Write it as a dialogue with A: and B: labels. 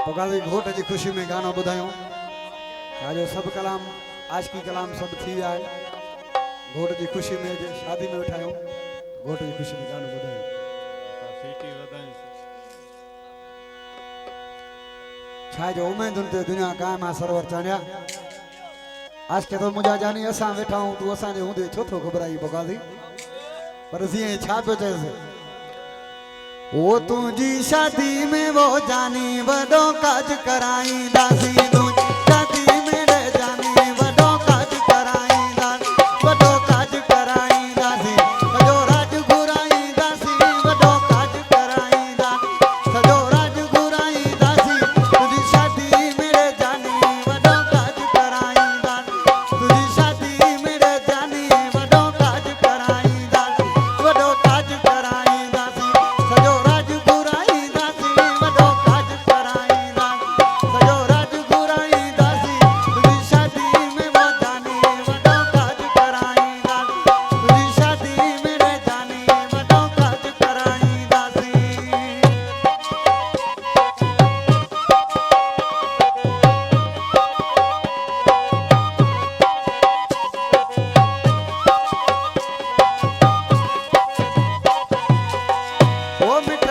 A: तो गाली घोट जी खुशी में गाना बुधायो आज सब कलाम आज की कलाम सब थी आए घोट जी खुशी में जे शादी में उठायो घोट जी खुशी में गाना बुधायो छा जो उम्मीद उनते दुनिया कायम आ सरवर चाण्या आज के तो मुझा जानी असा बैठा हूं तू असा जे हुंदे छो थो घबराई बगाली पर जी छा पे चेसे वो तुझी शादी में वो जानी वडो काज कराई दासी तुझी शादी में रे जानी वडो काज कराई दासी वडो काज कराई दासी सजो राज घुराई दासी वडो काज कराई दासी सजो राज घुराई दासी तुझी शादी में रे जानी वडो काज कराई दासी तुझी शादी में रे जानी वडो काज कराई दासी वडो काज कराई दासी सजो ओ मिठ